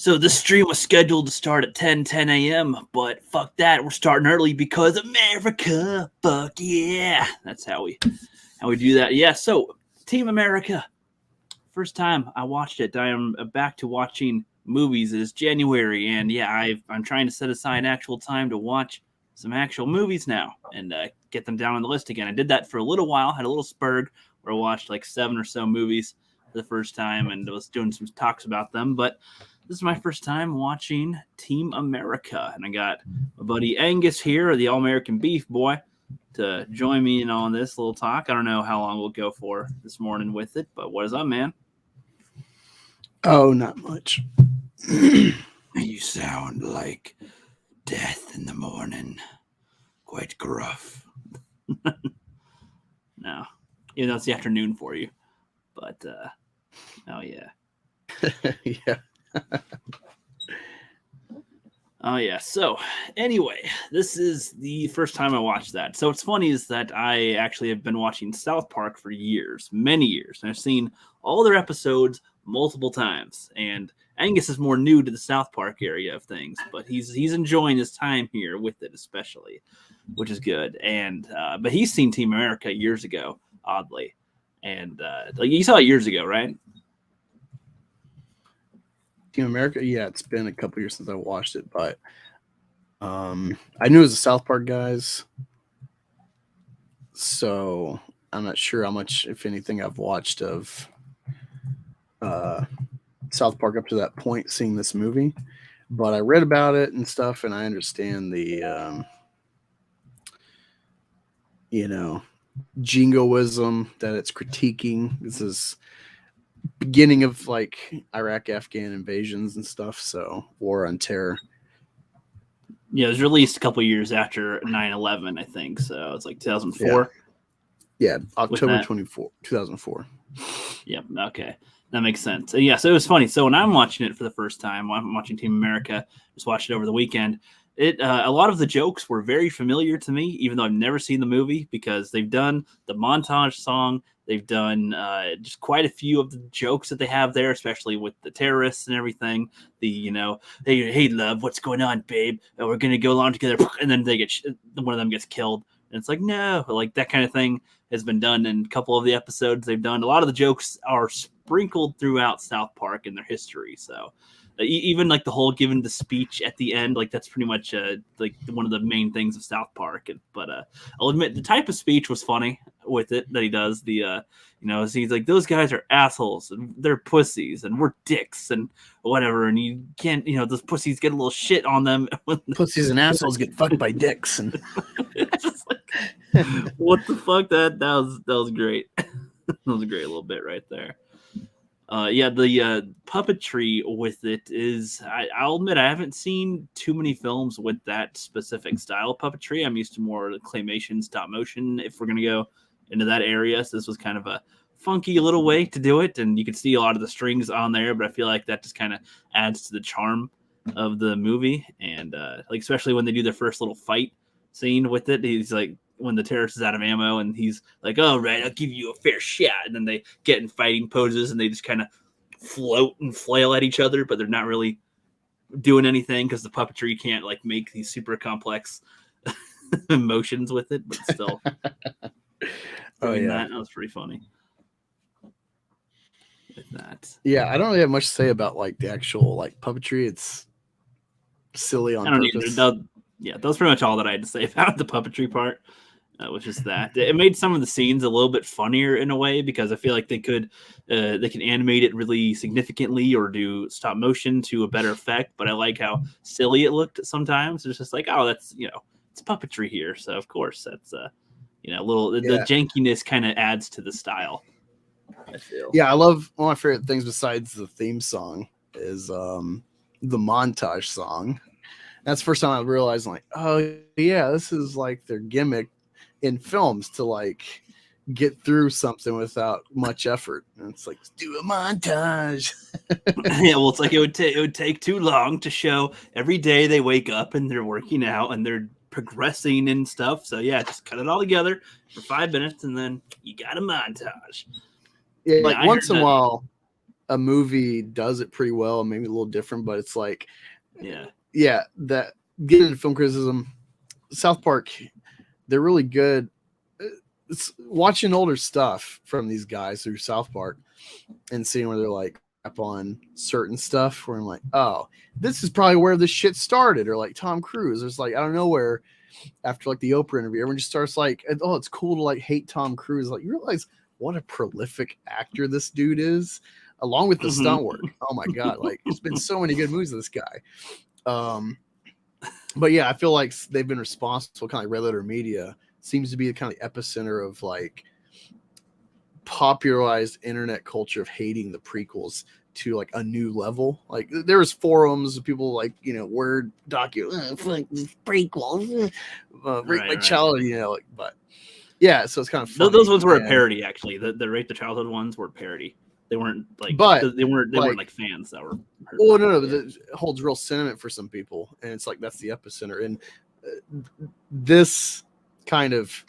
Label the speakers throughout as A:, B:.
A: So this stream was scheduled to start at 10 a.m., but fuck that. We're starting early because America. Fuck yeah. That's how we do that. Yeah, so Team America. First time I watched it. I am back to watching movies. It is January, and yeah, I'm trying to set aside actual time to watch some actual movies now and get them down on the list again. I did that for a little while, had a little spurg where I watched like 7 or so movies for the first time and was doing some talks about them. But this is my first time watching Team America, and I got my buddy Angus here, the All-American Beef Boy, to join me in on this little talk. I don't know how long we'll go for this morning with it, but what is up, man?
B: Oh, not much.
A: You sound like death in the morning. Quite gruff. No. Even though it's the afternoon for you. But, oh, yeah.
B: Yeah.
A: Oh, yeah. So, anyway, this is the first time I watched that. So, what's funny is that I actually have been watching South Park for years, many years. And I've seen all their episodes multiple times. And Angus is more new to the South Park area of things, but he's enjoying his time here with it, especially, which is good. And but he's seen Team America years ago, oddly, and like you saw it years ago, right?
B: Team America, yeah, it's been a couple years since I watched it, but I knew it was the South Park guys, so I'm not sure how much, if anything, I've watched of South Park up to that point, seeing this movie. But I read about it and stuff, and I understand the jingoism that it's critiquing. This is beginning of like Iraq, Afghan invasions and stuff. So War on Terror.
A: Yeah, it was released a couple years after 9/11, I think. So it's like 2004.
B: Yeah, October 24, 2004.
A: Yep. Okay. That makes sense. Yeah, so it was funny. So when I'm watching it for the first time, I'm watching Team America, just watched it over the weekend. A lot of the jokes were very familiar to me, even though I've never seen the movie, because they've done the montage song. They've done just quite a few of the jokes that they have there, especially with the terrorists and everything. Hey, love, what's going on, babe? Oh, we're going to go along together. And then one of them gets killed. And it's like, no, like that kind of thing has been done in a couple of the episodes they've done. A lot of the jokes are sprinkled throughout South Park and their history. So even like the whole giving the speech at the end, like that's pretty much like one of the main things of South Park. But I'll admit the type of speech was funny with it that he does. He's like, those guys are assholes and they're pussies and we're dicks and whatever. And you can't, those pussies get a little shit on them.
B: Pussies and assholes get fucked by dicks. And
A: it's just like, what the fuck? That was great. That was a great little bit right there. The puppetry with it is, I'll admit, I haven't seen too many films with that specific style of puppetry. I'm used to more claymation, stop motion, if we're going to go into that area. So this was kind of a funky little way to do it. And you can see a lot of the strings on there, but I feel like that just kind of adds to the charm of the movie. And like, especially when they do their first little fight scene with it, he's like, when the terrorist is out of ammo and he's like, all right, I'll give you a fair shot. And then they get in fighting poses and they just kind of float and flail at each other, but they're not really doing anything because the puppetry can't like make these super complex emotions with it, but still. That was pretty funny. With that.
B: Yeah, I don't really have much to say about like the actual like puppetry. It's silly on purpose.
A: That was pretty much all that I had to say about the puppetry part. Which is that it made some of the scenes a little bit funnier in a way, because I feel like they can animate it really significantly or do stop motion to a better effect. But I like how silly it looked sometimes. It's just like, oh, that's, it's puppetry here. So of course that's, the jankiness kind of adds to the style, I feel.
B: Yeah. I love one of my favorite things besides the theme song is the montage song. That's the first time I realized, like, oh yeah, this is like their gimmick in films to like get through something without much effort. And it's like, do a montage.
A: Yeah, well, it's like it would take too long to show every day they wake up and they're working out and they're progressing and stuff. So yeah, just cut it all together for 5 minutes and then you got a montage.
B: Yeah, like once in a while a movie does it pretty well, maybe a little different, but it's like,
A: yeah,
B: that getting into film criticism, South Park, they're really good. It's watching older stuff from these guys through South Park and seeing where they're like up on certain stuff where I'm like, oh, this is probably where this shit started. Or like Tom Cruise, there's like, I don't know where, after like the Oprah interview, everyone just starts like, oh, it's cool to like hate Tom Cruise. Like, you realize what a prolific actor this dude is, along with the stunt work. Oh my god, like there's been so many good movies of this guy. But yeah, I feel like they've been responsible, kind of like Red Letter Media seems to be the kind of epicenter of like popularized internet culture of hating the prequels to like a new level. Like there was forums of people like, you know, word prequels, rape my child, you know, like, but yeah, so it's kind of funny.
A: Those ones were a parody, actually. The Rape the Childhood ones were a parody. They weren't like, they weren't like fans that were.
B: Well, no, but it holds real sentiment for some people, and it's like that's the epicenter. And this kind of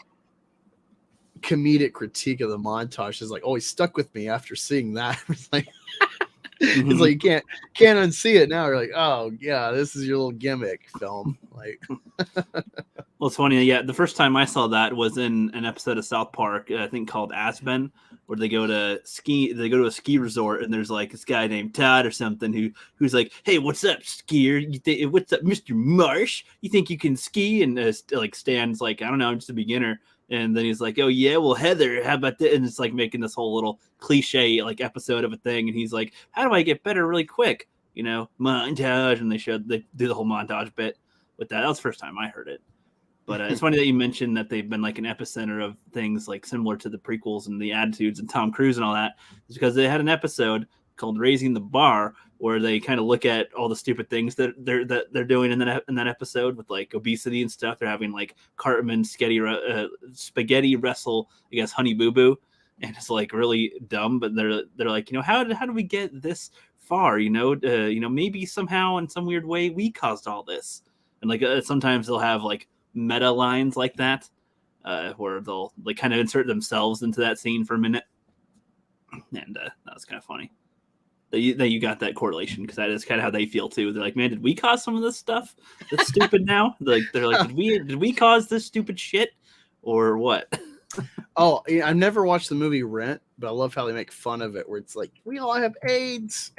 B: comedic critique of the montage is like always stuck with me after seeing that. It's like, it's like you can't unsee it now. You're like, oh yeah, this is your little gimmick film. Like,
A: well, it's funny. Yeah, the first time I saw that was in an episode of South Park, I think called Aspen, where they go to ski. They go to a ski resort, and there's like this guy named Todd or something who's like, "Hey, what's up, skier? What's up, Mr. Marsh? You think you can ski?" And like Stan's like, "I don't know, I'm just a beginner." And then he's like, "Oh yeah, well Heather, how about that?" And it's like making this whole little cliche like episode of a thing. And he's like, "How do I get better really quick?" You know, montage. And they do the whole montage bit with that. That was the first time I heard it. But it's funny that you mentioned that they've been like an epicenter of things like similar to the prequels and the attitudes and Tom Cruise and all that. It's because they had an episode called "Raising the Bar" where they kind of look at all the stupid things that they're doing in that episode with like obesity and stuff. They're having like Cartman spaghetti wrestle against Honey Boo Boo, and it's like really dumb. But they're like, you know, how do we get this far? You know, maybe somehow in some weird way we caused all this. And like sometimes they'll have like meta lines like that, where they'll like kind of insert themselves into that scene for a minute, and that was kind of funny. That you got that correlation, because that is kind of how they feel too. They're like, man, did we cause some of this stuff that's stupid now? They're like, did we cause this stupid shit or what?
B: Oh, yeah, I've never watched the movie Rent, but I love how they make fun of it, where it's like, we all have AIDS.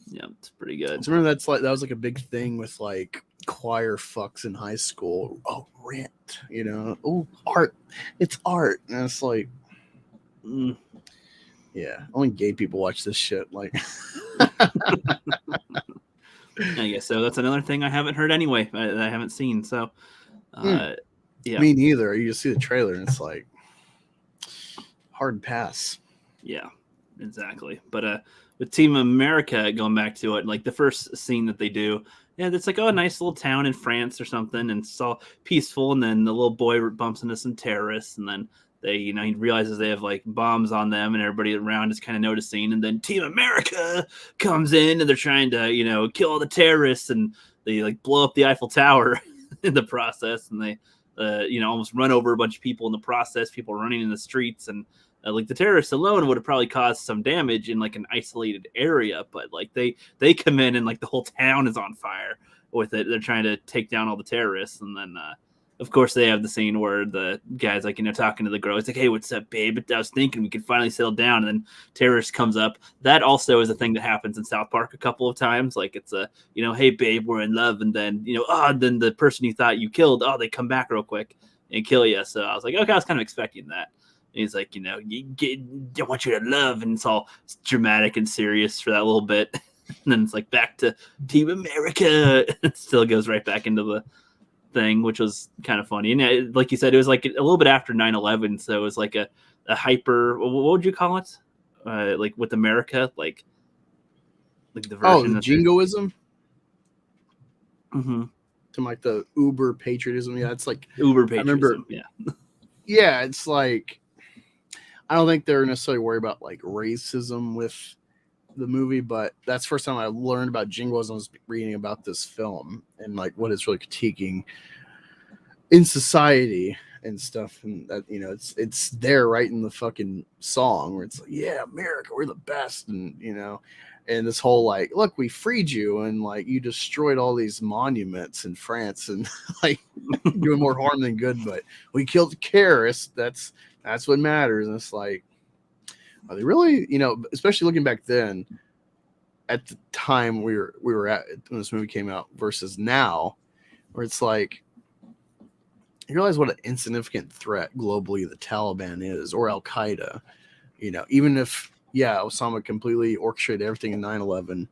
A: Yeah, it's pretty good.
B: So remember that was like a big thing with like choir fucks in high school. Oh, Rent, you know? Oh, art. It's art. And it's like, yeah, only gay people watch this shit. Like,
A: I guess so. That's another thing I haven't heard anyway. That I haven't seen. So, yeah,
B: me neither. You just see the trailer and it's like hard pass.
A: Yeah, exactly. But with Team America, going back to it, like the first scene that they do, yeah, it's like, oh, a nice little town in France or something, and it's all peaceful. And then the little boy bumps into some terrorists, and then he realizes they have like bombs on them, and everybody around is kind of noticing. And then Team America comes in, and they're trying to, kill all the terrorists, and they like blow up the Eiffel Tower in the process, and they, almost run over a bunch of people in the process. People running in the streets, and like the terrorists alone would have probably caused some damage in like an isolated area, but like they come in and like the whole town is on fire with it. They're trying to take down all the terrorists, and then of course they have the scene where the guy's like, talking to the girl. He's like, "Hey, what's up, babe? I was thinking we could finally settle down." And then terrorist comes up. That also is a thing that happens in South Park a couple of times. Like it's "Hey, babe, we're in love," and then then the person you thought you killed, they come back real quick and kill you. So I was like, okay, I was kind of expecting that. And he's like, I want you to love, and it's all dramatic and serious for that little bit. And then it's like back to Team America. It still goes right back into the thing, which was kind of funny. And like you said, it was like a little bit after 9/11, so it was like a hyper, what would you call it, like with America, like the version
B: the jingoism,
A: to
B: like the uber patriotism. Yeah, it's like
A: uber patriotism.
B: Yeah, it's like, I don't think they're necessarily worried about like racism with the movie, but that's the first time I learned about jingoism. I was reading about this film and like what it's really critiquing in society. and stuff, and that, you know, it's there right in the fucking song where it's like, yeah, America, we're the best, and you know, and this whole like, look, we freed you, and like you destroyed all these monuments in France, and like doing more harm than good, but we killed the terrorists. That's what matters. And it's like, are they really, you know, especially looking back then at the time we were at when this movie came out versus now, where it's like, you realize what an insignificant threat globally the Taliban is, or Al Qaeda. You know, even if, yeah, Osama completely orchestrated everything in 9/11.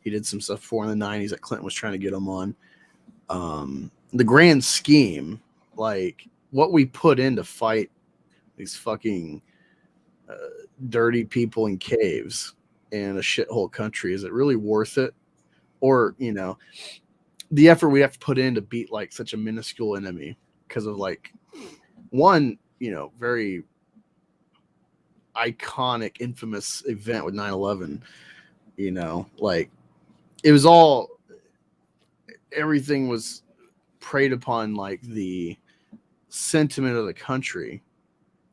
B: He did some stuff before in the 90s that Clinton was trying to get him on. The grand scheme, like what we put in to fight these fucking dirty people in caves in a shithole country, is it really worth it? Or, you know, the effort we have to put in to beat like such a minuscule enemy because of like one, you know, very iconic, infamous event with 9/11, you know, like it was all, everything was preyed upon like the sentiment of the country.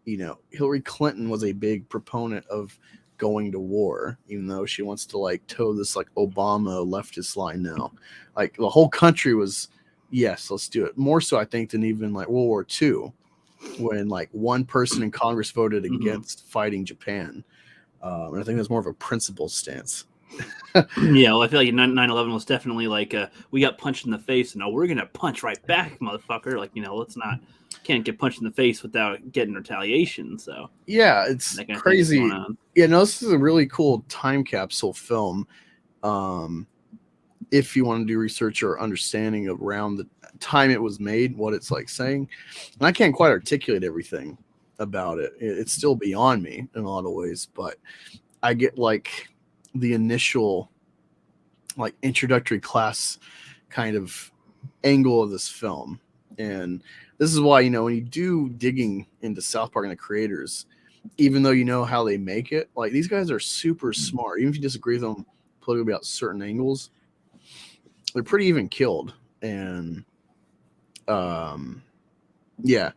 B: You know, Hillary Clinton was a big proponent of going to war, even though she wants to like toe this like Obama leftist line now. Like the whole country was, yes, let's do it. More so, I think, than even like World War II, when like one person in Congress voted against fighting Japan. And I think that's more of a principle stance.
A: Yeah, well, I feel like 9/11 was definitely like we got punched in the face, and now we're gonna punch right back, motherfucker. Like, you know, let's not, can't get punched in the face without getting retaliation. So
B: yeah, it's crazy. Yeah, no, this is a really cool time capsule film. If you want to do research or understanding around the time it was made, what it's like saying, and I can't quite articulate everything about it. It's still beyond me in a lot of ways, but I get like the initial like introductory class kind of angle of this film. And this is why, you know, when you do digging into South Park and the creators, even though you know how they make it, like these guys are super smart. Even if you disagree with them politically about certain angles, they're pretty even killed. And yeah,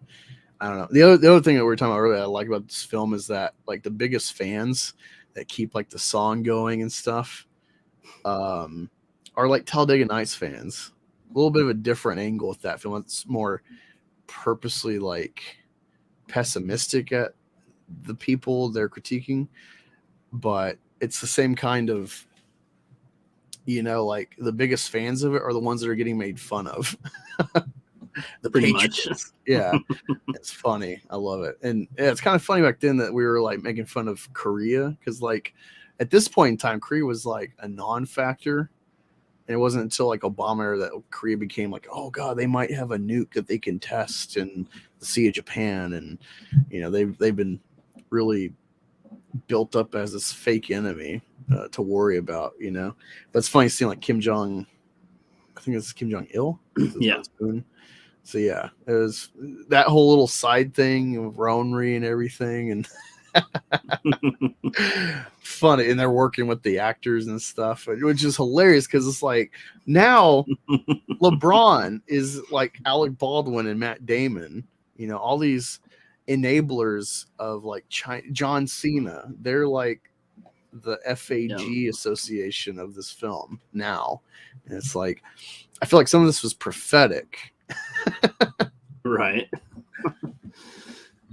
B: I don't know. The other thing that we were talking about earlier I like about this film is that like the biggest fans that keep like the song going and stuff are like Talladega Nights fans. A little bit of a different angle with that film. It's more purposely like pessimistic at the people they're critiquing, but it's the same kind of, you know, like the biggest fans of it are the ones that are getting made fun of. The
A: pretty
B: Patriots.
A: much.
B: Yeah, it's funny. I love it. And yeah, it's kind of funny back then that we were like making fun of Korea, because like at this point in time, Korea was like a non-factor. And it wasn't until like Obama that Korea became like, oh god, they might have a nuke that they can test in the Sea of Japan, and you know they've been really built up as this fake enemy to worry about, you know. But it's funny seeing like Kim Jong, I think it's Kim Jong Il.
A: Yeah.
B: So yeah, it was that whole little side thing of Ronry and everything, and funny, and they're working with the actors and stuff, which is hilarious because it's like now LeBron is like Alec Baldwin and Matt Damon, you know, all these enablers of like John Cena. They're like the FAG association of this film now, and it's like I feel like some of this was prophetic.
A: Right.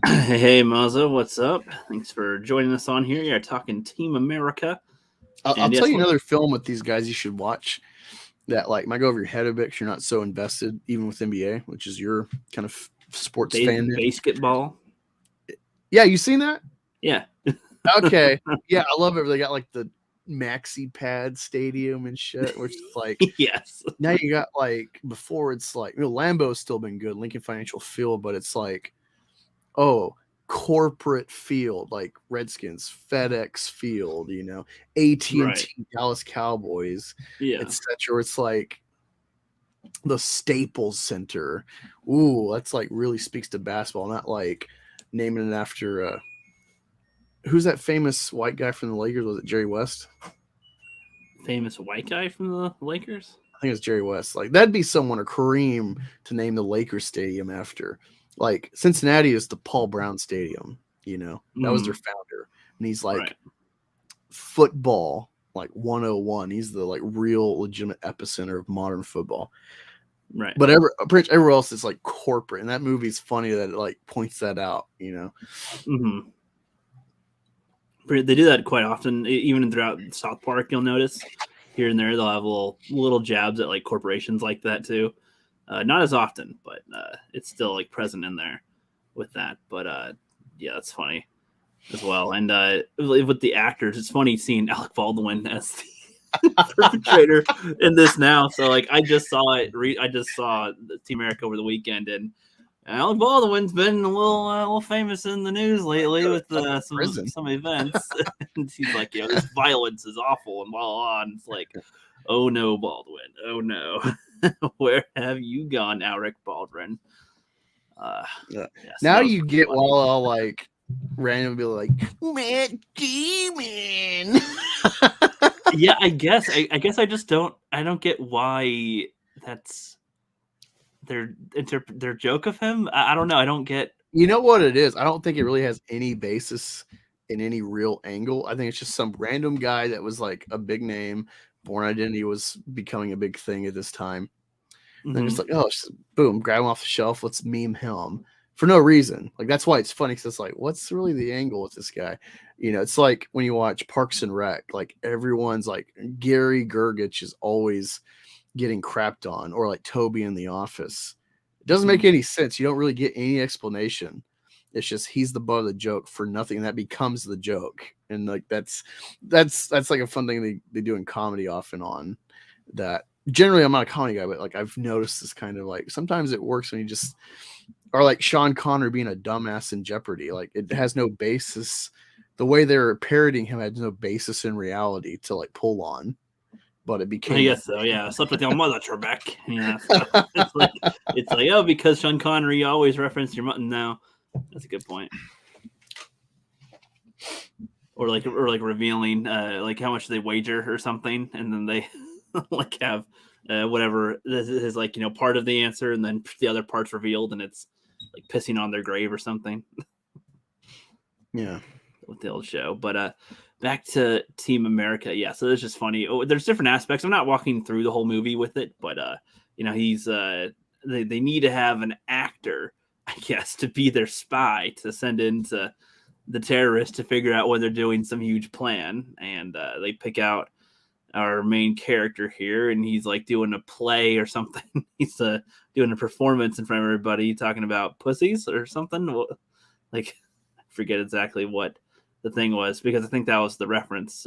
A: Hey, Maza, what's up? Thanks for joining us on here. You're talking Team America.
B: I'll tell you another film with these guys you should watch that like might go over your head a bit because you're not so invested, even with NBA, which is your kind of sports fan.
A: Basketball.
B: Yeah, you seen that?
A: Yeah.
B: Okay. Yeah, I love it. They got like the maxi pad stadium and shit, which is like,
A: yes.
B: Now you got like, before it's like, you know, Lambeau's still been good, Lincoln Financial Field, but it's like, oh, corporate field, like Redskins, FedEx Field, you know, AT&T, right. Dallas Cowboys, etc. It's like the Staples Center. Ooh, that's like really speaks to basketball, not like naming it after who's that famous white guy from the Lakers? Was it Jerry West?
A: Famous white guy from the Lakers?
B: I think it's Jerry West. Like that'd be someone, a Kareem, to name the Lakers stadium after. like Cincinnati is the Paul Brown Stadium, you know, that was their
A: Mm,
B: founder, and he's like
A: right.
B: football like 101. He's the like real legitimate epicenter of modern football.
A: Right.
B: But pretty much everywhere else is like corporate, and that movie's funny that it like points that out, you know.
A: Mm-hmm. They do that quite often, even throughout South Park. You'll notice here and there they'll have little jabs at like corporations like that too. Not as often, but it's still like present in there with that. But yeah, that's funny as well. And with the actors, it's funny seeing Alec Baldwin as the perpetrator in this now. So like I just saw it. I just saw Team America over the weekend, and Alec Baldwin's been a little famous in the news lately with some events. And he's like, this violence is awful and blah, blah, blah. And it's like, oh no, Baldwin, oh no, where have you gone, Alec Baldwin?
B: Yeah.
A: Yeah, so
B: Now you get funny. While I'll like randomly be like, Matt Damon.
A: Yeah, I guess I just don't get why that's their joke of him. I don't know. I don't get.
B: You know what it is? I don't think it really has any basis in any real angle. I think it's just some random guy that was like a big name. Born Identity was becoming a big thing at this time. Mm-hmm. And they're just like, oh, just, boom, grab him off the shelf. Let's meme him for no reason. Like, that's why it's funny, because it's like, what's really the angle with this guy? You know, it's like when you watch Parks and Rec, like everyone's like, Gary Gergich is always getting crapped on, or like Toby in The Office. It doesn't make any sense. You don't really get any explanation. It's just he's the butt of the joke for nothing, and that becomes the joke. And like that's like a fun thing they do in comedy off and on. That generally I'm not a comedy guy, but like I've noticed this kind of like sometimes it works when you just are like Sean Connery being a dumbass in Jeopardy. Like it has no basis. The way they're parodying him had no basis in reality to like pull on. But it became.
A: I guess so. Yeah, slept with your mother, Trebek. Yeah, so it's like oh, because Sean Connery always referenced your mutton. Now, that's a good point. Or like revealing like how much they wager or something, and then they like have whatever this is like part of the answer, and then the other part's revealed, and it's like pissing on their grave or something.
B: Yeah,
A: with the old show, but back to Team America. Yeah, so it's just funny. Oh, there's different aspects. I'm not walking through the whole movie with it, but he's they need to have an actor, I guess, to be their spy to send into the terrorists to figure out when they're doing some huge plan. And they pick out our main character here, and he's like doing a play or something. He's doing a performance in front of everybody, talking about pussies or something. Like, I forget exactly what the thing was, because I think that was the reference.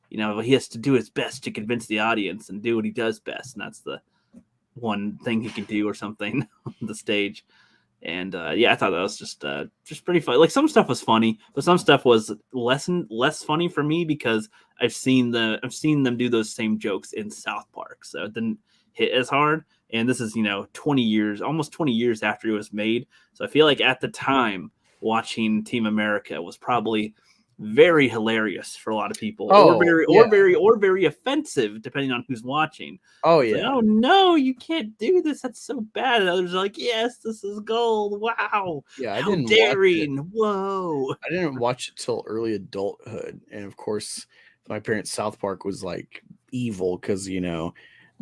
A: He has to do his best to convince the audience and do what he does best, and that's the one thing he can do or something on the stage. And yeah, I thought that was just pretty funny. Like, some stuff was funny, but some stuff was less funny for me because I've seen them do those same jokes in South Park, so it didn't hit as hard. And this is almost 20 years after it was made, so I feel like at the time watching Team America was probably very hilarious for a lot of people, or very offensive depending on who's watching.
B: Oh
A: it's like, oh no, you can't do this, that's so bad. And others are like, yes, this is gold. Wow.
B: Yeah,
A: how daring. Whoa.
B: I didn't watch it till early adulthood, and of course my parents' South Park was like evil because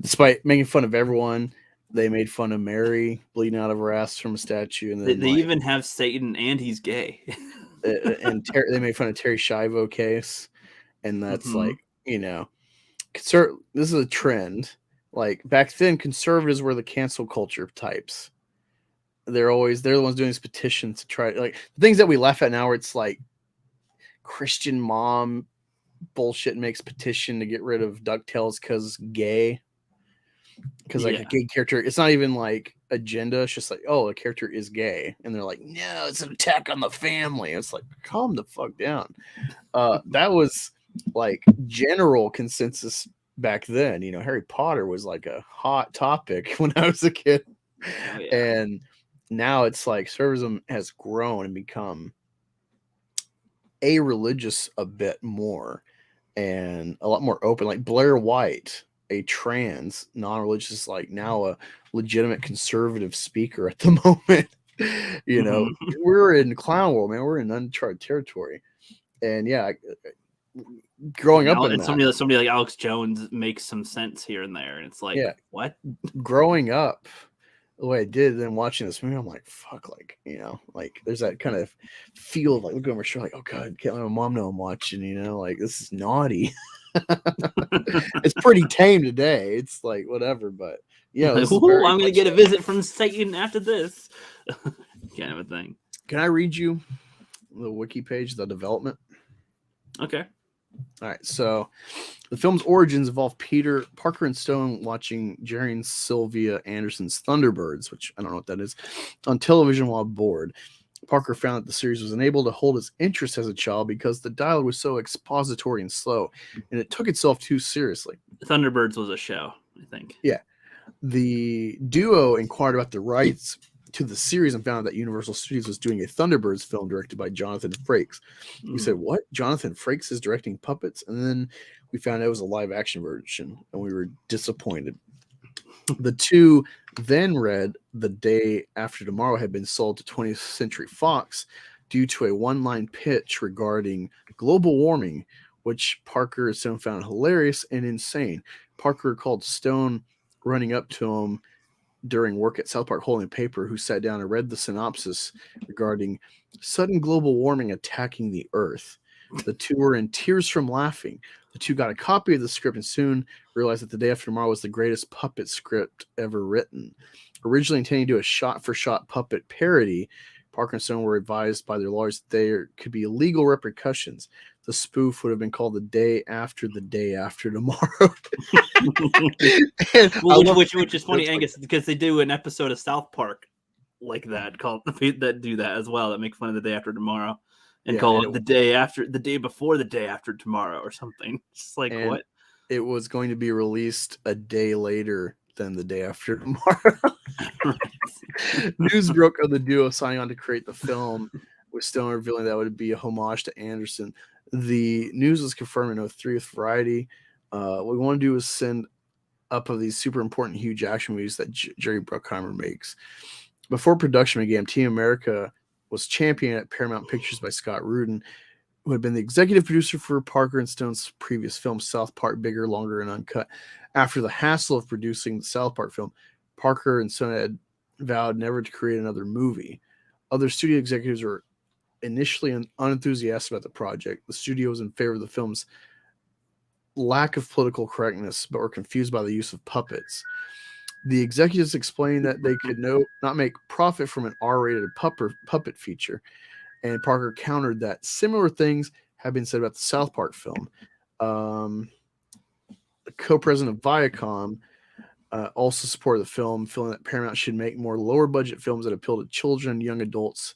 B: despite making fun of everyone, they made fun of Mary bleeding out of her ass from a statue, and then
A: they even have Satan, and he's gay.
B: And they made fun of Terry Schiavo case, and that's this is a trend. Like, back then, conservatives were the cancel culture types. They're the ones doing these petitions to try, like, the things that we laugh at now, where it's like Christian mom bullshit makes petition to get rid of DuckTales because gay. Because like a gay character, it's not even like agenda. It's just like, oh, the character is gay, and they're like, no, it's an attack on the family. It's like, calm the fuck down. That was like general consensus back then. Harry Potter was like a hot topic when I was a kid, and now it's like conservatism has grown and become a-religious a bit more, and a lot more open. Like Blair White, a trans non-religious, like now a legitimate conservative speaker at the moment. You know, we're in clown world, man. We're in uncharted territory. And yeah, growing up in that,
A: somebody like Alex Jones makes some sense here and there, and it's like, what?
B: Growing up the way I did, then watching this movie, I'm like, fuck, like, you know, like there's that kind of feel of like looking over my shoulder, like, oh god, can't let my mom know I'm watching, you know, like this is naughty. It's pretty tame today. It's like whatever, but yeah,
A: like, I'm gonna get a visit from Satan after this. Kind of a thing.
B: Can I read you the wiki page, the development?
A: Okay.
B: All right. So the film's origins involve Peter Parker and Stone watching Jerry and Sylvia Anderson's Thunderbirds, which I don't know what that is, on television while bored. Parker found that the series was unable to hold his interest as a child because the dialogue was so expository and slow, and it took itself too seriously.
A: Thunderbirds was a show, I think.
B: Yeah. The duo inquired about the rights to the series and found that Universal Studios was doing a Thunderbirds film directed by Jonathan Frakes. We said, what? Jonathan Frakes is directing puppets? And then we found out it was a live action version, and we were disappointed. The two then read The Day After Tomorrow had been sold to 20th Century Fox due to a one-line pitch regarding global warming, which Parker and Stone found hilarious and insane. Parker called Stone running up to him during work at South Park holding a paper, who sat down and read the synopsis regarding sudden global warming attacking the Earth. The two were in tears from laughing. The two got a copy of the script and soon realized that The Day After Tomorrow was the greatest puppet script ever written. Originally intending to do a shot-for-shot puppet parody, Parker and Stone were advised by their lawyers that there could be legal repercussions. The spoof would have been called The Day After Tomorrow.
A: Which is funny, Angus, because they do an episode of South Park like that, called that do that as well, that make fun of The Day After Tomorrow. And call it the day before the day after tomorrow or something. It's like, what?
B: It was going to be released a day later than The Day After Tomorrow. News broke of the duo signing on to create the film, with Stone revealing that would be a homage to Anderson. The news was confirmed in 03 with Variety. What we want to do is send up of these super important, huge action movies that Jerry Bruckheimer makes. Before production began, Team America was championed at Paramount Pictures by Scott Rudin, who had been the executive producer for Parker and Stone's previous film, South Park, Bigger, Longer, and Uncut. After the hassle of producing the South Park film, Parker and Stone had vowed never to create another movie. Other studio executives were initially unenthusiastic about the project. The studio was in favor of the film's lack of political correctness, but were confused by the use of puppets. The executives explained that they could not make profit from an R-rated puppet feature, and Parker countered that similar things have been said about the South Park film. The co-president of Viacom also supported the film, feeling that Paramount should make more lower-budget films that appeal to children and young adults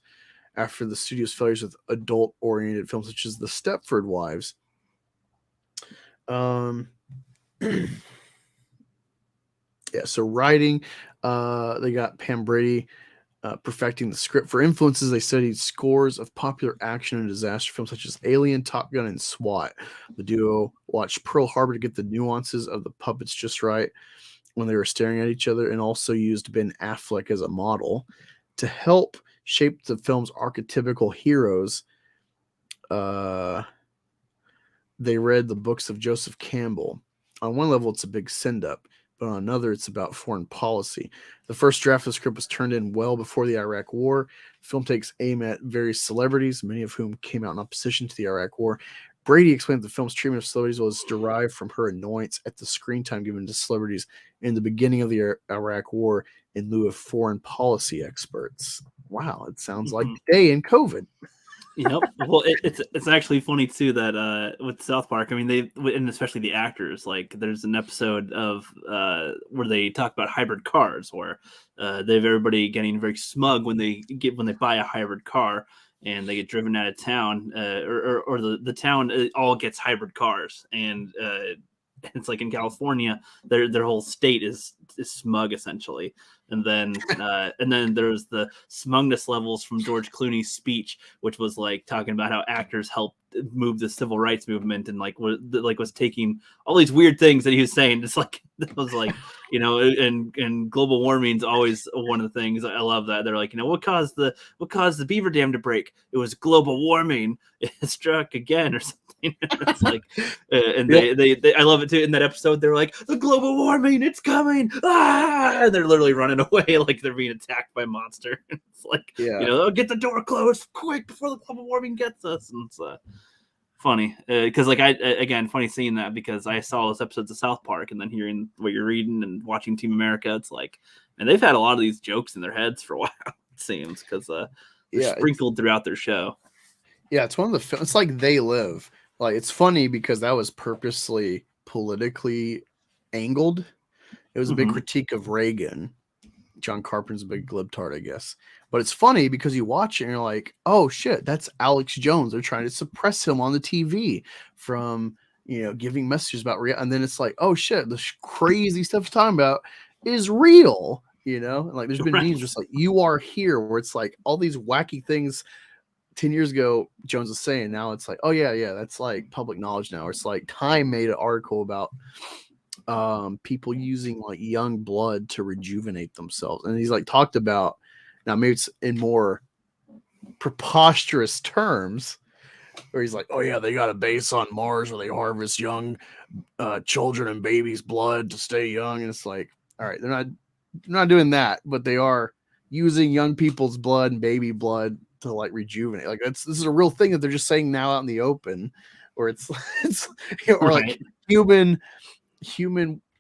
B: after the studio's failures with adult-oriented films such as The Stepford Wives. So writing, they got Pam Brady perfecting the script. For influences, they studied scores of popular action and disaster films such as Alien, Top Gun, and SWAT. The duo watched Pearl Harbor to get the nuances of the puppets just right when they were staring at each other, and also used Ben Affleck as a model to help shape the film's archetypical heroes. They read the books of Joseph Campbell. On one level, it's a big send-up, but on another, it's about foreign policy. The first draft of the script was turned in well before the Iraq War. The film takes aim at various celebrities, many of whom came out in opposition to the Iraq War. Brady explained that the film's treatment of celebrities was derived from her annoyance at the screen time given to celebrities in the beginning of the Iraq War in lieu of foreign policy experts. Wow, it sounds like today in COVID.
A: Yep. Well, it's actually funny too that with South Park, I mean, and especially the actors, like there's an episode of where they talk about hybrid cars, where they have everybody getting very smug when they buy a hybrid car and they get driven out of town, or the town all gets hybrid cars, and it's like in California, their whole state is smug essentially. And then there's the smugness levels from George Clooney's speech, which was like talking about how actors helped move the civil rights movement, and was taking all these weird things that he was saying. It's like It was like, and global warming is always one of the things. I love that. They're like, what caused the beaver dam to break? It was global warming. It struck again or something. It's like, and they I love it too. In that episode, they're like, the global warming, it's coming. And they're literally running away like they're being attacked by a monster. It's like, get the door closed quick before the global warming gets us. And it's funny because funny seeing that, because I saw those episodes of South Park and then hearing what you're reading and watching Team America. It's like, and they've had a lot of these jokes in their heads for a while, it seems, because they're sprinkled throughout their show.
B: Yeah, it's one of the it's like They Live. Like, it's funny because that was purposely politically angled. It was a big critique of Reagan. John Carpenter's a big glibtard, I guess. But it's funny because you watch it and you're like, oh shit, that's Alex Jones. They're trying to suppress him on the TV from, giving messages about real. And then it's like, oh shit, the crazy stuff he's talking about is real, And like, there's been memes just like, you are here, where it's like all these wacky things 10 years ago Jones was saying. Now it's like, oh yeah, that's like public knowledge now. It's like Time made an article about people using like young blood to rejuvenate themselves, and he's like talked about, now maybe it's in more preposterous terms, where he's like, oh yeah, they got a base on Mars where they harvest young children and babies' blood to stay young. And it's like, all right, they're not doing that, but they are using young people's blood and baby blood to like rejuvenate. Like, this is a real thing that they're just saying now out in the open, or it's or like human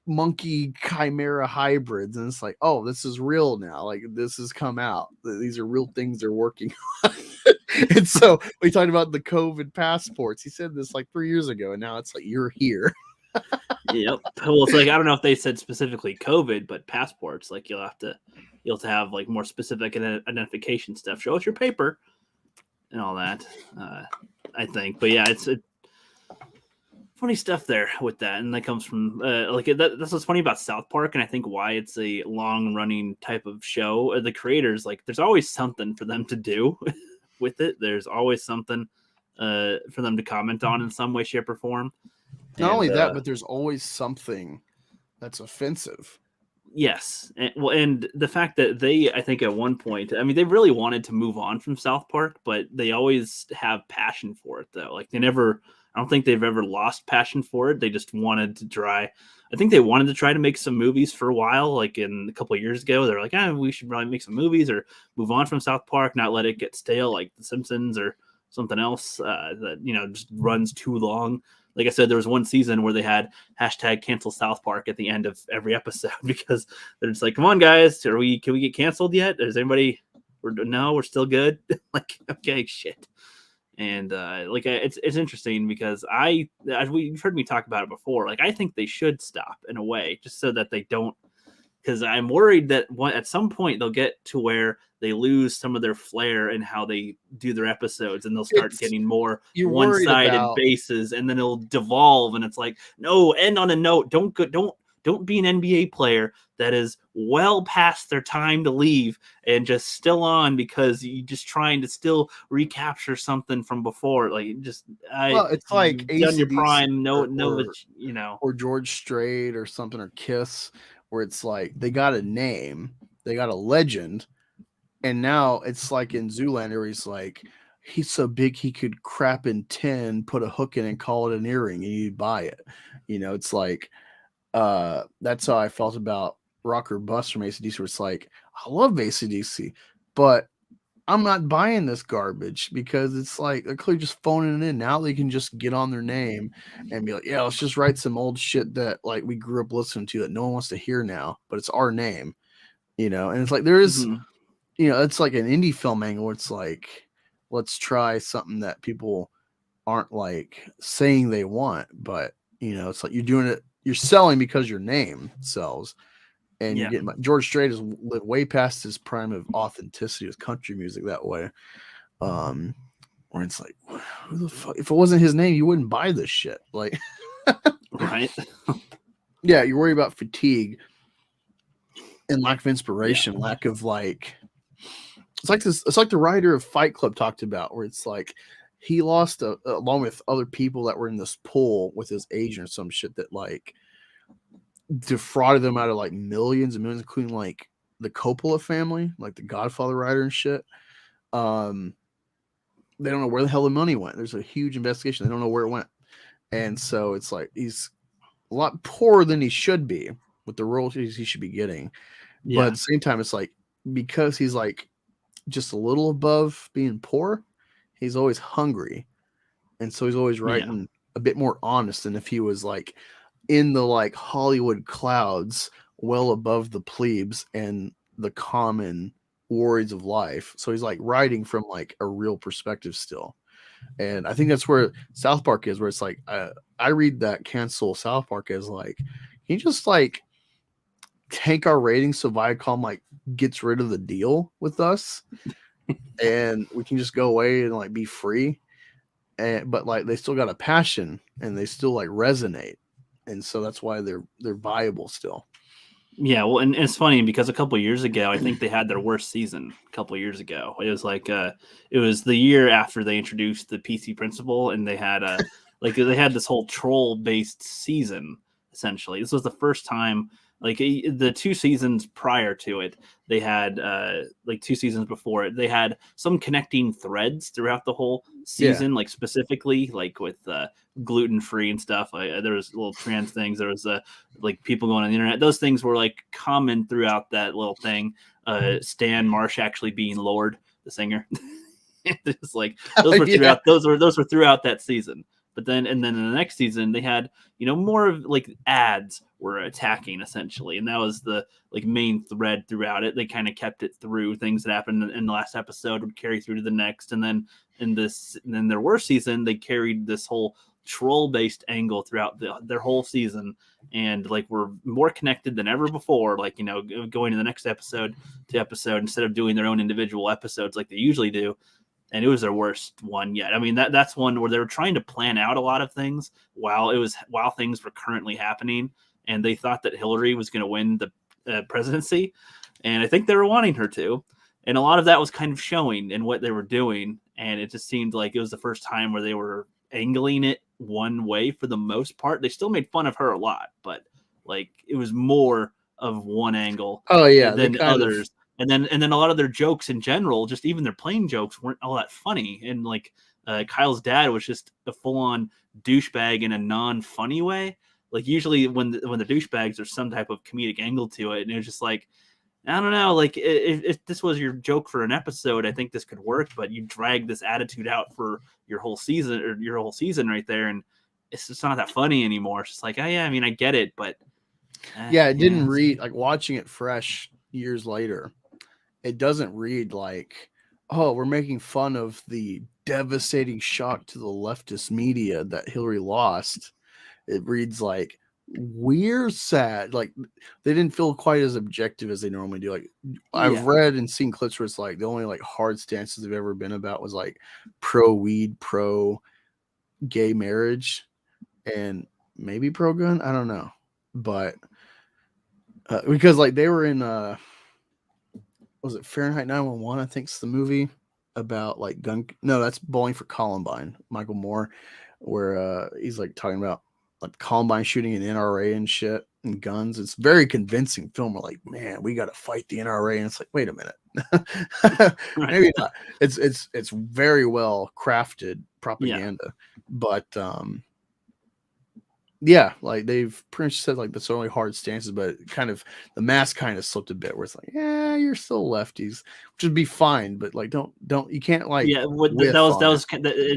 B: monkey chimera hybrids, and it's like, oh, this is real now. Like, this has come out. These are real things they're working on. And so we talked about the COVID passports. He said this like 3 years ago, and now it's like, you're here.
A: Yep. Well, it's like, I don't know if they said specifically COVID, but passports, like you'll have to have like more specific identification stuff. Show us your paper and all that. I think, but yeah, it's funny stuff there with that, and that comes from that's what's funny about South Park, and I think why it's a long running type of show. The creators, like, there's always something for them to do with it. There's always something for them to comment on in some way, shape, or form.
B: Not only that, but there's always something that's offensive.
A: Yes. And the fact that I think at one point, I mean, they really wanted to move on from South Park, but they always have passion for it, though. Like, I don't think they've ever lost passion for it. They just wanted to try. I think they wanted to try to make some movies for a while, like a couple of years ago. They're like, we should probably make some movies or move on from South Park, not let it get stale like The Simpsons or something else that, just runs too long. Like I said, there was one season where they had #cancel South Park at the end of every episode, because they're just like, come on, guys, can we get canceled yet? Is anybody? No, we're still good. Like, okay, shit. And it's interesting because you've heard me talk about it before. Like, I think they should stop in a way, just so that they don't, because I'm worried that at some point they'll get to where they lose some of their flair in how they do their episodes, and they'll start getting more one-sided bases, and then it'll devolve. And it's like, no, end on a note. Don't be an NBA player that is well past their time to leave and just still on because you're just trying to still recapture something from before. Like,
B: it's like
A: done your prime,
B: or George Strait or something, or Kiss, where it's like they got a name, they got a legend, and now it's like in Zoolander, where he's like, he's so big he could crap in tin, put a hook in and call it an earring, and you'd buy it. It's like, that's how I felt about Rock or Bust from AC/DC, where it's like, I love AC/DC, but I'm not buying this garbage, because it's like they're clearly just phoning it in. Now they can just get on their name and be like, yeah, let's just write some old shit that like we grew up listening to that no one wants to hear now, but it's our name, and it's like there is, it's like an indie film angle where it's like, let's try something that people aren't like saying they want, but it's like you're doing it, you're selling because your name sells. And you get George Strait has lived way past his prime of authenticity with country music that way. Where it's like, who the fuck? If it wasn't his name, you wouldn't buy this shit. Like,
A: right?
B: Yeah, you worry about fatigue and lack of inspiration, lack of like. It's like this. It's like the writer of Fight Club talked about, where it's like he lost along with other people that were in this pool with his agent or some shit, that like defrauded them out of like millions and millions, including like the Coppola family, like the Godfather writer and shit. They don't know where the hell the money went. There's a huge investigation. They don't know where it went. And so it's like he's a lot poorer than he should be with the royalties he should be getting. But
A: Yeah.
B: at the same time, it's like because he's like just a little above being poor, he's always hungry. And so he's always writing a bit more honest than if he was like in the like Hollywood clouds, well above the plebes and the common worries of life. So he's like writing from like a real perspective still. And I think that's where South Park is, where it's like I read that cancel South Park as like, can you just like tank our ratings so Viacom like gets rid of the deal with us and we can just go away and like be free. And but like they still got a passion and they still like resonate. And so that's why they're viable still.
A: Yeah, well, and it's funny because a couple of years ago, I think they had their worst season. A couple of years ago, it was like it was the year after they introduced the PC principle, and they had like they had this whole troll based season. Essentially, this was the first time. Like the 2 seasons prior to it, they had like 2 seasons before it, they had some connecting threads throughout the whole season, like specifically like with gluten free and stuff. There was little trans things. There was like people going on the internet. Those things were like common throughout that little thing. Stan Marsh actually being Lord, the singer. It's like those were throughout. Those were throughout that season. But then in the next season, they had more of like ads were attacking essentially, and that was the like main thread throughout it. They kind of kept it through things that happened in the last episode would carry through to the next, and then in their worst season, they carried this whole troll based angle throughout their whole season, and like we're more connected than ever before. Like going to the next episode to episode instead of doing their own individual episodes like they usually do. And it was their worst one yet. I mean, that's one where they were trying to plan out a lot of things while things were currently happening, and they thought that Hillary was going to win the presidency, and I think they were wanting her to, and a lot of that was kind of showing in what they were doing, and it just seemed like it was the first time where they were angling it one way for the most part. They still made fun of her a lot, but like it was more of one angle than others. And then a lot of their jokes in general, just even their plain jokes, weren't all that funny. And like Kyle's dad was just a full-on douchebag in a non-funny way. Like usually when the douchebags, there's some type of comedic angle to it, and it was just like, I don't know, like if this was your joke for an episode, I think this could work. But you drag this attitude out for your whole season right there, and it's just not that funny anymore. It's just like, oh yeah, I mean, I get it, but
B: it didn't read like watching it fresh years later. It doesn't read like, oh, we're making fun of the devastating shock to the leftist media that Hillary lost. It reads like, we're sad. Like they didn't feel quite as objective as they normally do. Like I've read and seen clips where it's like the only like hard stances they've ever been about was like pro weed, pro gay marriage, and maybe pro gun. I don't know, but because like they were in was it Fahrenheit 911? I think it's the movie about like gun. No, that's Bowling for Columbine. Michael Moore, where he's like talking about like Columbine shooting an NRA and shit and guns. It's very convincing film. We're like, man, we got to fight the NRA, and it's like, wait a minute, maybe not. It's very well crafted propaganda, but yeah, like they've pretty much said like that's only hard stances, but kind of the mask kind of slipped a bit where it's like, yeah, you're still lefties, which would be fine, but like don't you can't like
A: that was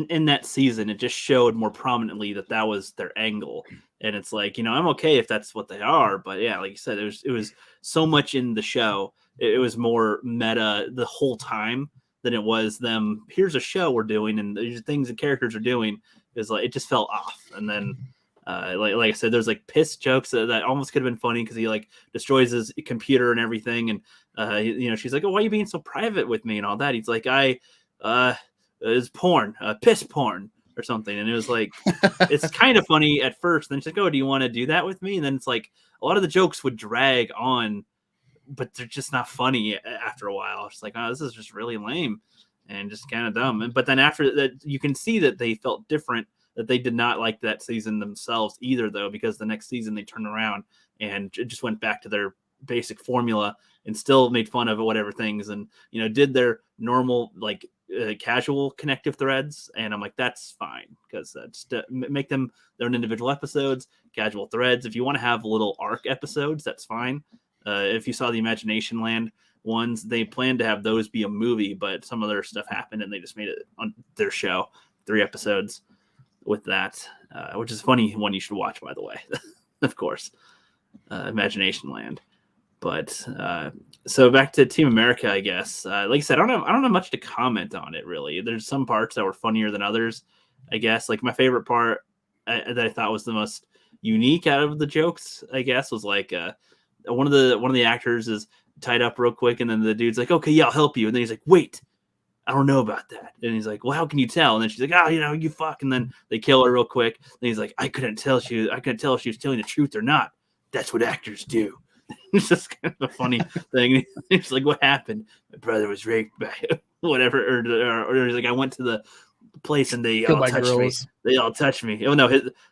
A: in that season. It just showed more prominently that was their angle, and it's like I'm okay if that's what they are, but yeah, like you said, it was so much in the show. It was more meta the whole time than it was them. Here's a show we're doing, and these things the characters are doing. Is like it just fell off, and then. Like I said, there's like piss jokes that almost could have been funny because he like destroys his computer and everything, and she's like, "Oh, why are you being so private with me and all that?" He's like, "It's porn, piss porn or something," and it was like, it's kind of funny at first. Then she's like, "Oh, do you want to do that with me?" And then it's like a lot of the jokes would drag on, but they're just not funny after a while. It's like, oh, this is just really lame and just kind of dumb. But then after that, you can see that they felt different. That they did not like that season themselves either, though, because the next season they turned around and just went back to their basic formula and still made fun of whatever things, and did their normal like casual connective threads. And I'm like, that's fine, because just make them their own individual episodes, casual threads. If you want to have little arc episodes, that's fine. If you saw the Imagination Land ones, they planned to have those be a movie, but some other stuff happened and they just made it on their show, 3 episodes with that, which is a funny one you should watch, by the way. Of course, Imagination Land. But so back to Team America, I guess. Like I said, I don't have much to comment on it, really. There's some parts that were funnier than others, I guess. Like my favorite part that I thought was the most unique out of the jokes, I guess, was like one of the actors is tied up real quick, and then the dude's like, "Okay, yeah, I'll help you," and then he's like, "Wait, I don't know about that." And he's like, "Well, how can you tell?" And then she's like, "Oh, you fuck." And then they kill her real quick. And he's like, I couldn't tell if she was telling the truth or not. That's what actors do." It's just kind of a funny thing. It's like, "What happened?" "My brother was raped by whatever," or he's like, "I went to the place and they all touched me. They all touched me." Oh no,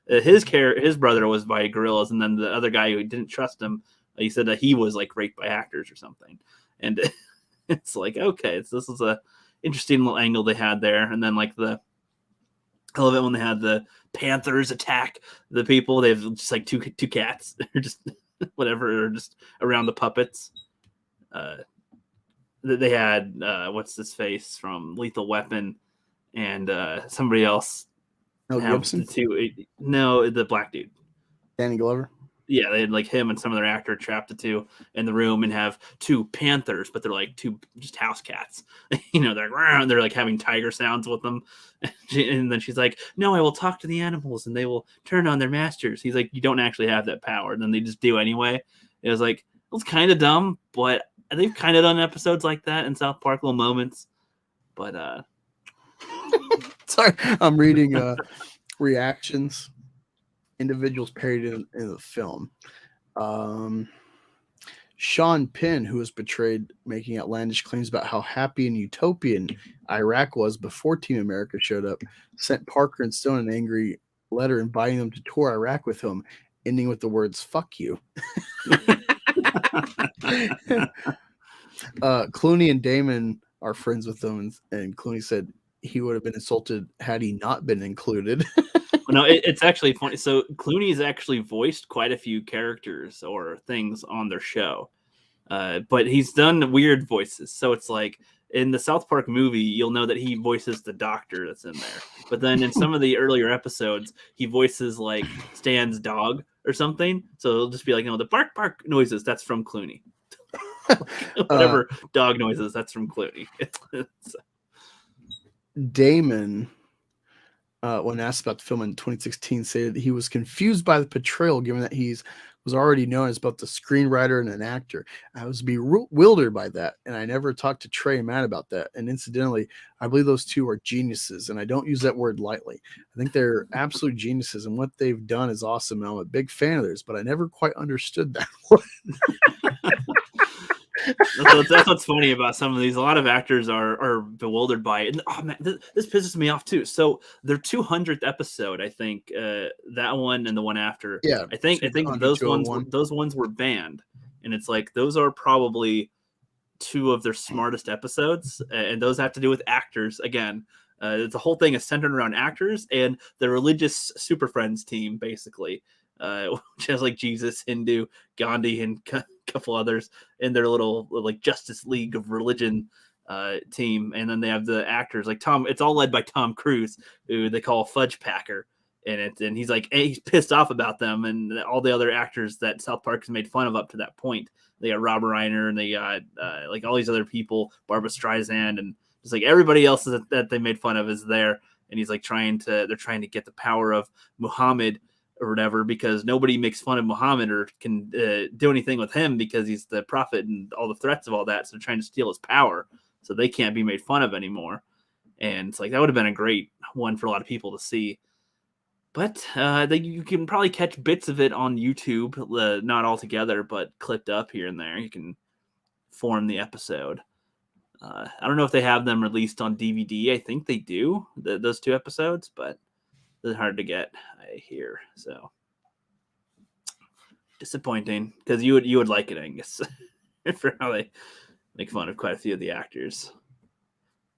A: his brother was by gorillas, and then the other guy who didn't trust him, he said that he was like raped by actors or something. And it's like, okay, this is a interesting little angle they had there. And then like I love it when they had the panthers attack the people. They have just like two cats. They're just whatever, or just around the puppets. They had what's this face from Lethal Weapon, and somebody else.
B: No, Gibson.
A: The black dude,
B: Danny Glover.
A: Yeah, they had like him and some other actor trapped the two in the room and have 2 panthers, but they're like 2 just house cats. They're like having tiger sounds with them. And then she's like, "No, I will talk to the animals and they will turn on their masters." He's like, "You don't actually have that power." And then they just do anyway. It was like, it was kind of dumb, but they've kind of done episodes like that in South Park, little moments. But
B: sorry, I'm reading reactions. Individuals parodied in the film. Sean Penn, who was portrayed making outlandish claims about how happy and utopian Iraq was before Team America showed up, sent Parker and Stone an angry letter inviting them to tour Iraq with him, ending with the words "fuck you." Clooney and Damon are friends with them, and Clooney said he would have been insulted had he not been included.
A: No, it's actually funny. So Clooney's actually voiced quite a few characters or things on their show, but he's done weird voices. So it's like in the South Park movie, you'll know that he voices the doctor that's in there. But then in some of the earlier episodes, he voices like Stan's dog or something. So it'll just be like, the bark noises, that's from Clooney. Whatever dog noises, that's from Clooney.
B: Damon, when asked about the film in 2016, said he was confused by the portrayal, given that he was already known as both the screenwriter and an actor. I was bewildered by that, and I never talked to Trey and Matt about that. And incidentally, I believe those two are geniuses, and I don't use that word lightly. I think they're absolute geniuses, and what they've done is awesome, and I'm a big fan of theirs, but I never quite understood that one.
A: That's what's funny about some of these. A lot of actors are bewildered by it. And, oh man, this pisses me off too. So their 200th episode, I think, that one and the one after.
B: Yeah,
A: I think those ones were banned, and it's like those are probably 2 of their smartest episodes, and those have to do with actors again. The whole thing is centered around actors and the religious Super Friends team, basically, which has like Jesus, Hindu, Gandhi, and couple others in their little like Justice League of Religion team. And then they have the actors like Tom. It's all led by Tom Cruise, who they call Fudge Packer in it, and he's like, he's pissed off about them and all the other actors that South Park has made fun of up to that point. They got Robert Reiner, and they got like all these other people, Barbara Streisand, and just like everybody else that they made fun of is there. And he's like they're trying to get the power of Muhammad or whatever, because nobody makes fun of Muhammad or can do anything with him because he's the prophet and all the threats of all that. So they're trying to steal his power, so they can't be made fun of anymore. And it's like, that would have been a great one for a lot of people to see. But you can probably catch bits of it on YouTube, not all together, but clipped up here and there. You can form the episode. I don't know if they have them released on DVD. I think they do, those 2 episodes, but they're hard to get, I hear. So Disappointing, because you would like it, Angus, for how they make fun of quite a few of the actors.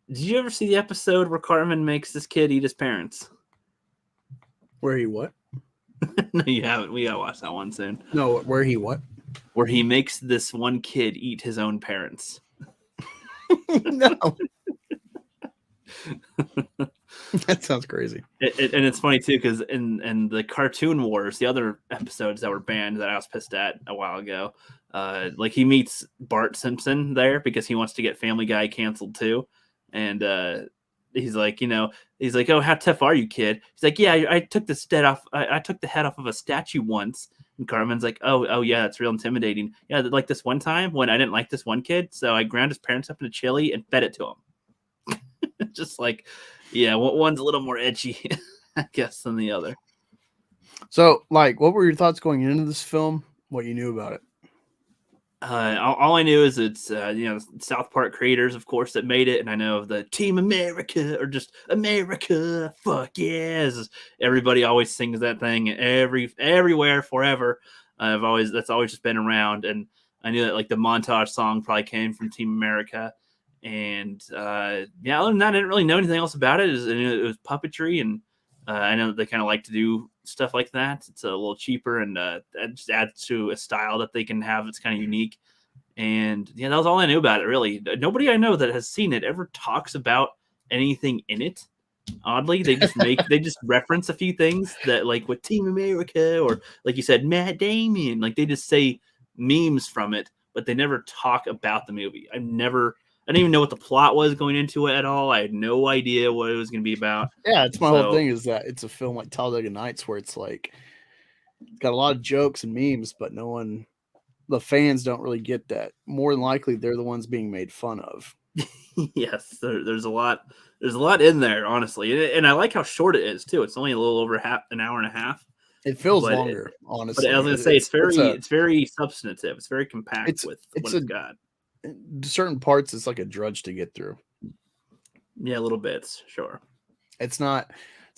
A: Did you ever see the episode where Cartman makes this kid eat his parents?
B: Where he what?
A: No, you haven't. We gotta watch that one soon.
B: No, where he what?
A: Where he makes this one kid eat his own parents.
B: No. That sounds crazy.
A: And it's funny too, because in the Cartoon Wars, the other episodes that were banned that I was pissed at a while ago, like he meets Bart Simpson there because he wants to get Family Guy canceled too, and he's like, oh, how tough are you, kid? He's like, yeah, I took the I took the head off of a statue once. And Cartman's like, oh yeah, that's real intimidating. Yeah, like this one time when I didn't like this one kid, so I ground his parents up in a chili and fed it to him. Just like, yeah, one's a little more edgy, I guess, than the other.
B: So, like, what were your thoughts going into this film? What you knew about it?
A: All I knew is it's South Park creators, of course, that made it, and I know of the Team America or just America. Fuck yes! Everybody always sings that thing everywhere forever. That's always just been around, and I knew that like the montage song probably came from Team America. And other than that, I didn't really know anything else about it. It was puppetry, and I know that they kind of like to do stuff like that. It's a little cheaper, and it just adds to a style that they can have. It's kind of unique. And yeah, that was all I knew about it, really. Nobody I know that has seen it ever talks about anything in it. Oddly, they just reference a few things that, like with Team America, or like you said, Matt Damon. Like they just say memes from it, but they never talk about the movie. I didn't even know what the plot was going into it at all. I had no idea what it was going to be about.
B: Yeah, it's my whole thing is that it's a film like Talladega Nights where it's like it's got a lot of jokes and memes, but the fans don't really get that. More than likely, they're the ones being made fun of.
A: Yes, there's a lot in there, honestly, and I like how short it is too. It's only a little over an hour and a half.
B: It feels longer, honestly.
A: But I was going to say it's very substantive. It's very compact with what it's got.
B: Certain parts, it's like a drudge to get through.
A: Yeah, little bits, sure.
B: It's not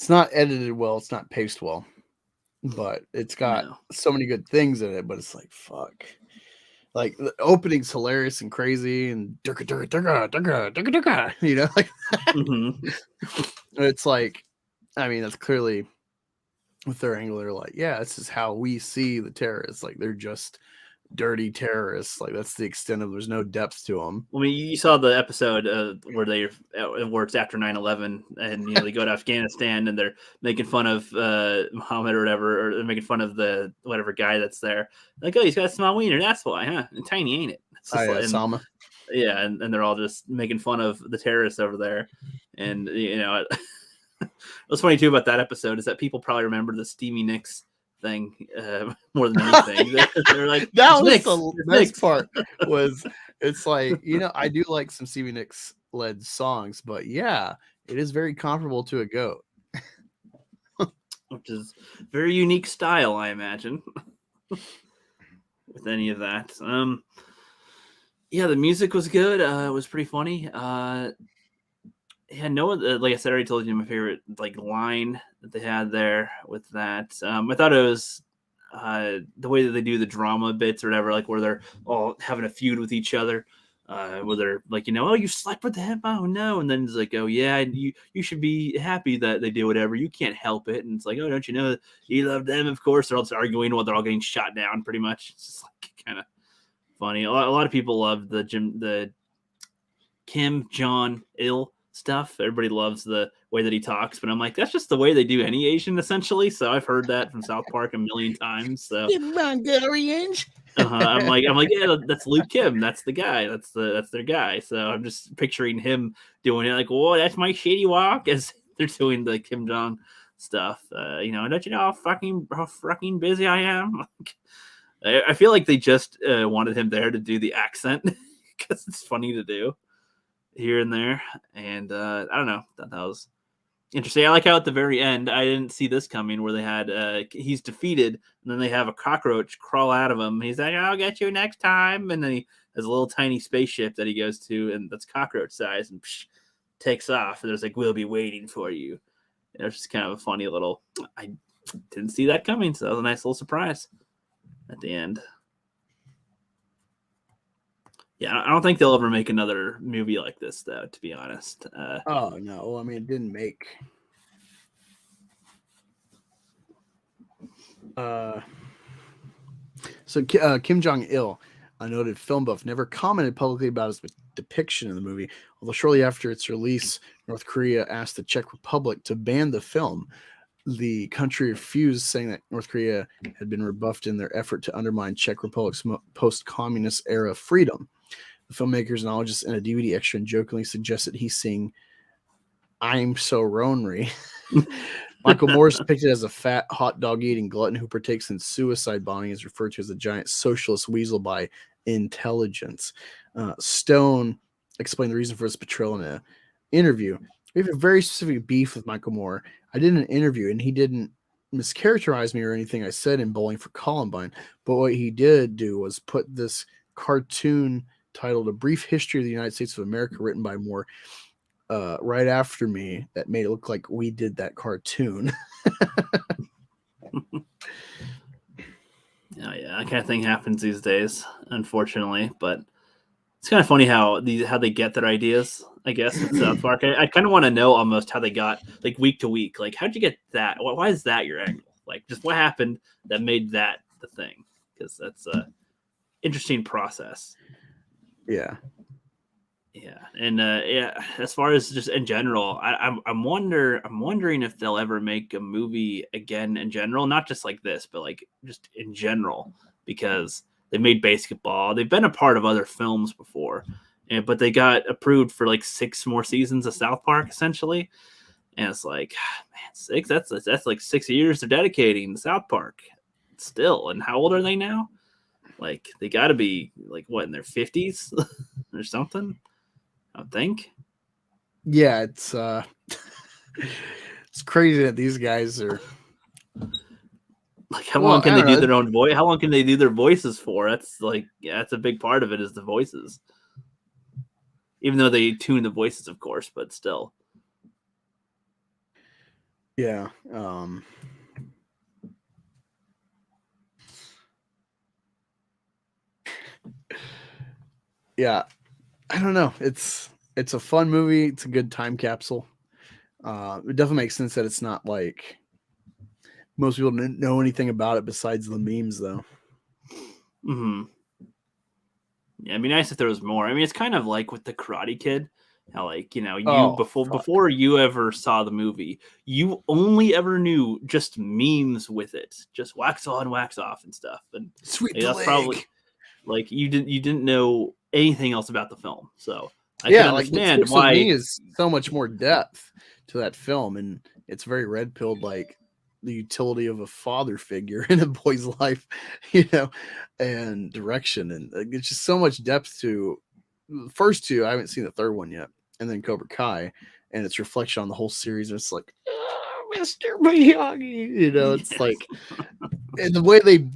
B: edited well. It's not paced well, but it's got so many good things in it. But it's like fuck. Like the opening's hilarious and crazy, and like it's like, I mean, that's clearly with their angle. They're like, yeah, this is how we see the terrorists. Like they're just dirty terrorists. Like that's the extent of. There's no depth to them.
A: I mean, you saw the episode where it's after 9/11, and they go to Afghanistan, and they're making fun of Muhammad or whatever, or they're making fun of the whatever guy that's there. Like, oh, he's got a small wiener. That's why, huh? And tiny, ain't it?
B: Osama.
A: Yeah, and they're all just making fun of the terrorists over there, and what's funny too about that episode is that people probably remember the Stevie Nicks thing more than anything. They're like,
B: that was the next part. Was it's like I do like some Stevie Nicks led songs, but yeah, it is very comparable to a goat,
A: which is very unique style, I imagine. With any of that, yeah, the music was good. It was pretty funny. Yeah, like I said, I already told you my favorite like line that they had there with that. I thought it was the way that they do the drama bits or whatever, like where they're all having a feud with each other, where they're like, oh, you slept with him, oh no, and then it's like, oh yeah, and you should be happy that they do whatever, you can't help it, and it's like, oh, don't you know you love them? Of course, they're all arguing while they're all getting shot down, pretty much. It's just like kind of funny. A lot of people love the Kim Jong-il stuff. Everybody loves the way that he talks, but I'm like, that's just the way they do any Asian, essentially. So I've heard that from South Park a million times. So
B: Mongolians.
A: I'm like, yeah, that's Luke Kim. That's the guy. That's their guy. So I'm just picturing him doing it, like, whoa, that's my shitty walk, as they're doing the Kim Jong stuff. Don't you know how fucking busy I am? I feel like they just wanted him there to do the accent because it's funny to do here and there, and I don't know, that was interesting. I like how at the very end, I didn't see this coming, where they had he's defeated, and then they have a cockroach crawl out of him. He's like, I'll get you next time, and then he has a little tiny spaceship that he goes to, and that's cockroach size, and takes off, and there's like, we'll be waiting for you. It was just kind of a funny little, I didn't see that coming, so that was a nice little surprise. at the end. Yeah, I don't think they'll ever make another movie like this, though, to be honest.
B: Oh, no. I mean, it didn't make... So Kim Jong-il, a noted film buff, never commented publicly about his depiction in the movie, although shortly after its release, North Korea asked the Czech Republic to ban the film. The country refused, saying that North Korea had been rebuffed in their effort to undermine Czech Republic's post-communist era freedom. The filmmakers acknowledged in a DVD extra and jokingly suggested he sing "I'm So Ronry." Michael Moore is depicted as a fat, hot dog eating glutton who partakes in suicide bombing, is referred to as a giant socialist weasel by intelligence. Stone explained the reason for his portrayal in an interview. We have a very specific beef with Michael Moore. I did an interview and he didn't mischaracterize me or anything I said in Bowling for Columbine, but what he did do was put this cartoon titled A Brief History of the United States of America, written by Moore, right after me, that made it look like we did that cartoon.
A: Oh yeah, that kind of thing happens these days, unfortunately. But it's kind of funny how they get their ideas. I guess with South Park, I kind of want to know almost how they got like week to week. Like, how'd you get that? Why is that your angle? Like, just what happened that made that the thing? Because that's a interesting process.
B: Yeah.
A: Yeah, and yeah, as far as just in general, I'm wondering if they'll ever make a movie again in general, not just like this, but like just in general, because they made basketball. They've been a part of other films before, but they got approved for like 6 more seasons of South Park essentially, and it's like, man, 6. That's like 6 years they're dedicating to South Park still. And how old are they now? Like they got to be like what, in their 50s or something. I think.
B: Yeah, it's it's crazy that these guys are
A: like, how long can they do their own voice? How long can they do their voices for? That's like, yeah, that's a big part of it, is the voices. Even though they tune the voices, of course, but still.
B: Yeah. Yeah. I don't know. It's a fun movie. It's a good time capsule. It definitely makes sense that it's not like most people didn't know anything about it besides the memes, though.
A: Mm-hmm. Yeah, it'd be nice if there was more. I mean, it's kind of like with the Karate Kid, how like, you know, before you ever saw the movie, you only ever knew just memes with it, just wax on, wax off, and stuff. And
B: Sweet,
A: like, that's probably like you didn't know anything else about the film, so I can understand why.
B: Me is so much more depth to that film, and it's very red pilled, like the utility of a father figure in a boy's life, you know, and direction, and it's just so much depth to the first two. I haven't seen the third one yet, and then Cobra Kai, and its reflection on the whole series. And it's like, oh, Mr. Miyagi, you know, it's
A: Yes.
B: like, and the way they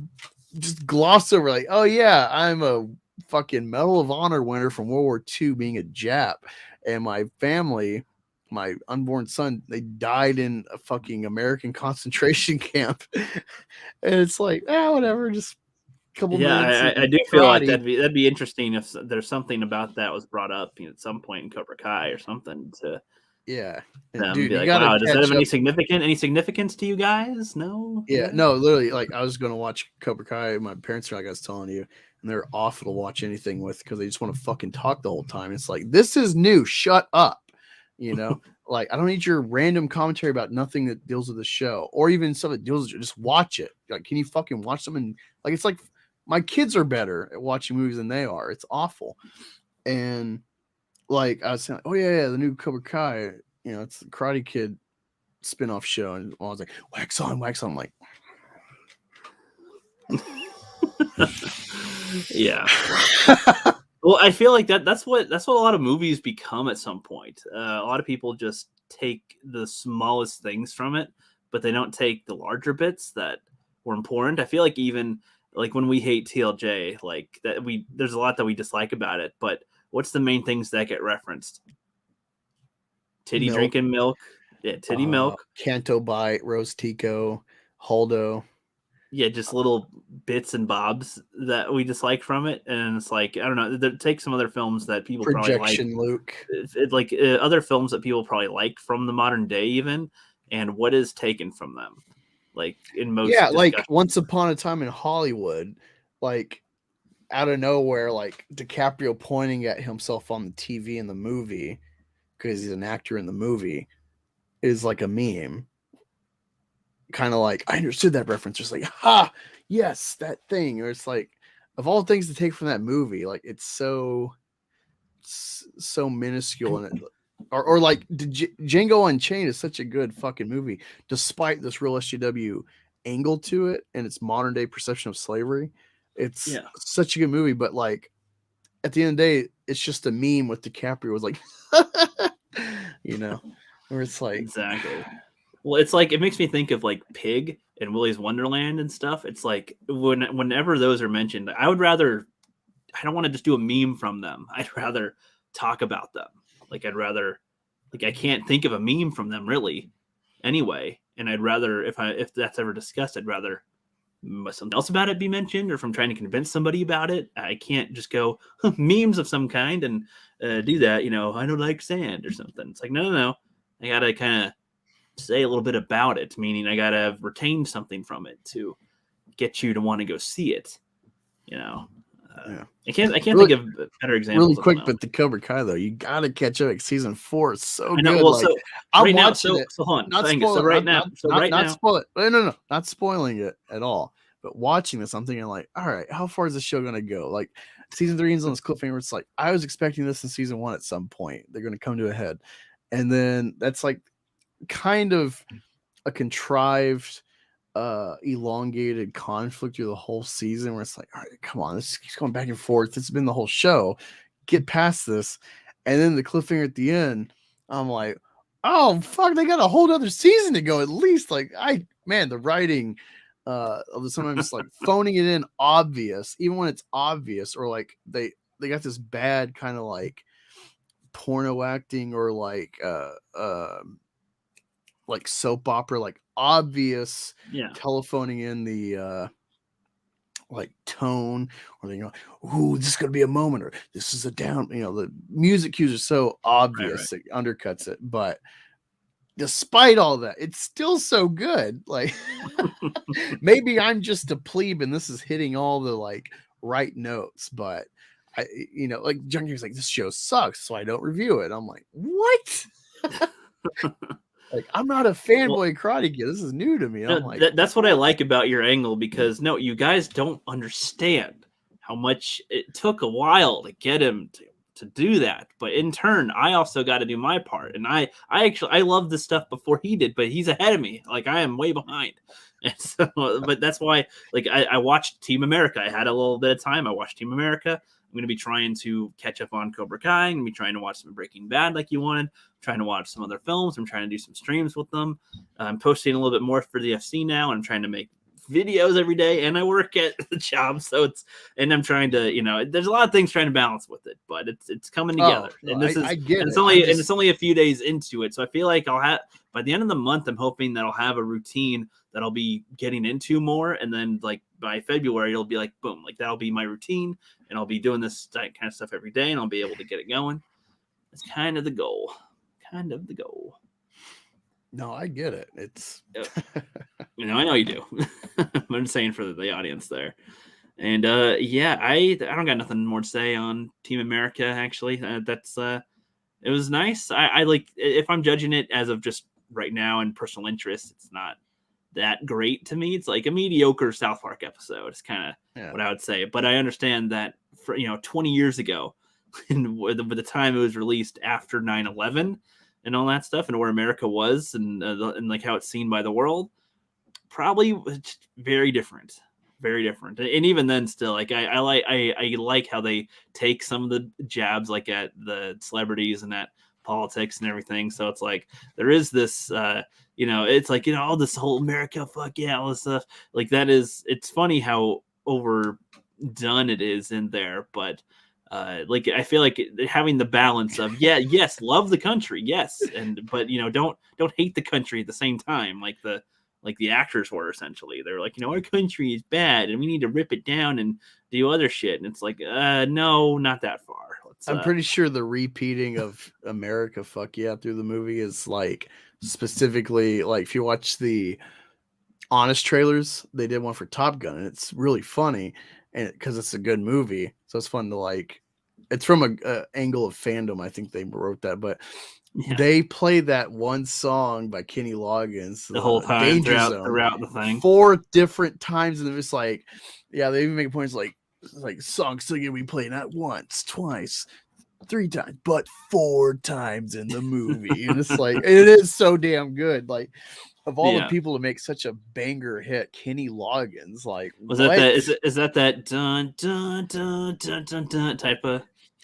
B: just gloss over, like, oh yeah, I'm a fucking Medal of Honor winner from World War II, being a Jap, and my family, my unborn son, they died in a fucking American concentration camp. And it's like, whatever, just a couple minutes.
A: I do feel like that'd be interesting if there's something about that was brought up, you know, at some point in Cobra Kai or something to
B: dude,
A: be like, wow, does that have any significance to you guys? No.
B: Yeah, no, literally, like I was gonna watch Cobra Kai. My parents are like I was telling you, and they're awful to watch anything with because they just want to fucking talk the whole time. It's like, this is new. Shut up. You know, like I don't need your random commentary about nothing that deals with the show, or even stuff that deals with it. Just watch it. Like, can you fucking watch them? And like, it's like my kids are better at watching movies than they are. It's awful. And like I was saying, oh yeah, the new Cobra Kai. You know, it's the Karate Kid spin-off show, and I was like, wax on, wax on. I'm like,
A: yeah. Well, I feel like that's what a lot of movies become at some point. A lot of people just take the smallest things from it, but they don't take the larger bits that were important. I feel like even like when we hate TLJ, like that there's a lot that we dislike about it, but what's the main things that get referenced? Titty
B: milk.
A: Drinking milk. Yeah, titty milk.
B: Canto Bite, Rose Tico, Holdo.
A: yeah, just little bits and bobs that we dislike from it, and it's like I don't know. Take some other films that people probably like,
B: Projection Luke.
A: Other films that people probably like from the modern day, even, and what is taken from them, like in most.
B: Yeah, like Once Upon a Time in Hollywood, like out of nowhere, like DiCaprio pointing at himself on the TV in the movie because he's an actor in the movie is like a meme. Kind of like I understood that reference, just like ha, yes, that thing. Or it's like of all things to take from that movie, like it's so minuscule, and or like Django Unchained is such a good fucking movie, despite this real SJW angle to it and its modern day perception of slavery. It's such a good movie, but like at the end of the day, it's just a meme with DiCaprio was like, you know, where it's like
A: exactly. Well, it's like it makes me think of like Pig and Willy's Wonderland and stuff. It's like whenever those are mentioned, I would rather. I don't want to just do a meme from them. I'd rather talk about them. Like I'd rather, like I can't think of a meme from them really, anyway. And I'd rather if that's ever discussed, I'd rather something else about it be mentioned, or if I'm trying to convince somebody about it, I can't just go memes of some kind and do that. You know, I don't like sand or something. It's like no. I gotta kind of say a little bit about it, meaning I gotta retain something from it to get you to want to go see it. You know.
B: Yeah.
A: I can't really, think of better examples.
B: Really quick, but the Cobra Kai though, you gotta catch up. Like season 4 is so good.
A: Well,
B: like,
A: so
B: I'm
A: right
B: watching
A: now,
B: it.
A: So hold on.
B: Not
A: spoiling.
B: So
A: right
B: not,
A: now,
B: not spoil it. No, not spoiling it at all. But watching this, I'm thinking like, all right, how far is this show gonna go? Like season 3 ends on this cliffhanger. It's like I was expecting this in season 1 at some point. They're gonna come to a head, and then that's like kind of a contrived elongated conflict through the whole season where it's like, all right, come on, this keeps going back and forth. It's been the whole show. Get past this. And then the cliffhanger at the end, I'm like, oh fuck, they got a whole other season to go at least. Like the writing of sometimes like phoning it in obvious, even when it's obvious, or like they got this bad kind of like porno acting or like soap opera, like obvious telephoning in the like tone, or they go, ooh, this is gonna be a moment, or this is a down, the music cues are so obvious, right. It undercuts it. But despite all that, it's still so good. Like maybe I'm just a plebe and this is hitting all the like right notes, but I, like Junkie's like, this show sucks, so I don't review it. I'm like, what? Like, I'm not a fanboy Karate Kid. This is new to me. I'm like,
A: that's what I like about your angle, because no, you guys don't understand how much it took a while to get him to do that. But in turn, I also got to do my part. And I love this stuff before he did, but he's ahead of me. Like I am way behind. And so, but that's why, like I watched Team America. I had a little bit of time. I watched Team America. I'm going to be trying to catch up on Cobra Kai. I'm going to be trying to watch some Breaking Bad like you wanted. I'm trying to watch some other films. I'm trying to do some streams with them. I'm posting a little bit more for the FC now. I'm trying to make videos every day, and I work at the job. So I'm trying to, there's a lot of things trying to balance with it, but it's coming together. And
B: I get it.
A: It's only a few days into it. So I feel like I'll have, by the end of the month, I'm hoping that I'll have a routine that I'll be getting into more. And then like by February, it'll be like, boom, like that'll be my routine. And I'll be doing this kind of stuff every day, and I'll be able to get it going. It's kind of the goal.
B: No, I get it. It's,
A: I know you do. I'm saying for the audience there. And I don't got nothing more to say on Team America. Actually, it was nice. I like, if I'm judging it as of just right now and personal interest, it's not that great to me. It's like a mediocre South Park episode. It's kind of what I would say. But I understand that for 20 years ago, and with the time it was released after 9/11 and all that stuff, and where America was, and like how it's seen by the world, probably very different. And even then, still, like I like how they take some of the jabs like at the celebrities and at politics and everything. So it's like there is this it's like all this whole America, fuck yeah, all this stuff. Like that is, it's funny how overdone it is in there, but like I feel like having the balance of yes, love the country, yes, but don't hate the country at the same time. Like like the actors were essentially. They're like, our country is bad and we need to rip it down and do other shit. And it's like, no, not that far.
B: I'm pretty sure the repeating of America Fuck Yeah through the movie is like specifically like if you watch the Honest trailers, they did one for Top Gun and it's really funny and because it's a good movie. So it's fun to like it's from a angle of fandom. I think they wrote that, but they play that one song by Kenny Loggins
A: the whole time
B: Danger
A: throughout the thing
B: 4 different times, and it's like, yeah, they even make points like songs still gonna be played not once, twice, 3 times, but 4 times in the movie, and it's like it is so damn good. Like of all the people to make such a banger hit, Kenny Loggins, like
A: was that is that dun dun dun dun dun dun type of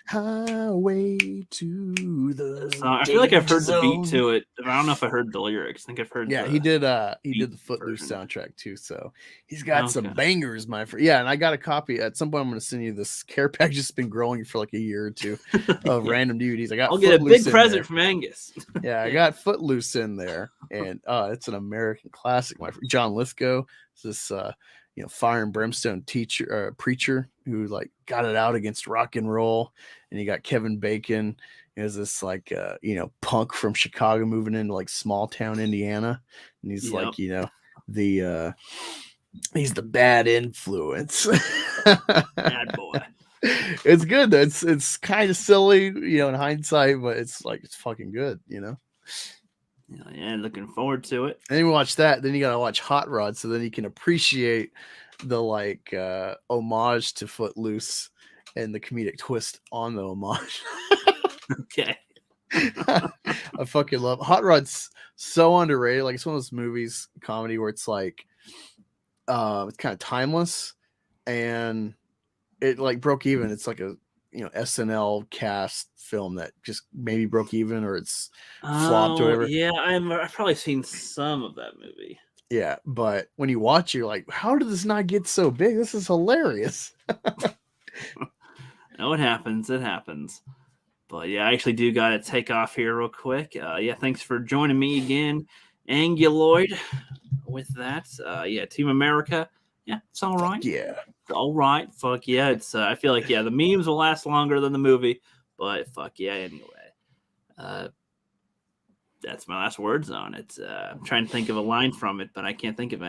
B: highway to the
A: song? I feel like I've heard the beat to it. I don't know if I heard the lyrics. I think I've heard.
B: Yeah, he did the Footloose soundtrack too. So he's got some bangers, my friend. Yeah, and I got a copy. At some point, I'm going to send you this care package. Just been growing for like a year or 2 of random DVDs.
A: I'll get a big present from Angus.
B: Yeah, I got Footloose in there, and it's an American classic. My friend John Lithgow is this fire and brimstone preacher who like got it out against rock and roll, and you got Kevin Bacon is this like punk from Chicago moving into like small town Indiana, and he's like the he's the bad influence.
A: Bad boy.
B: It's good. It's kind of silly, in hindsight, but it's fucking good,
A: Yeah, looking forward to it.
B: And then you watch that, then you gotta watch Hot Rod, so then you can appreciate the like homage to Footloose and the comedic twist on the homage.
A: Okay.
B: I fucking love Hot Rod's so underrated. Like it's one of those movies, comedy where it's like it's kind of timeless and it like broke even. It's like a SNL cast film that just maybe broke even or it's flopped or whatever.
A: Yeah, I've probably seen some of that movie.
B: Yeah, but when you watch, you're like, how did this not get so big? This is hilarious.
A: No, it happens. It happens. But yeah, I actually do got to take off here real quick. Thanks for joining me again, Anguloid. With that, Team America. Yeah, it's all right.
B: Yeah.
A: All right. Fuck yeah. It's I feel like the memes will last longer than the movie, but fuck yeah anyway. That's my last words on it. I'm trying to think of a line from it, but I can't think of any.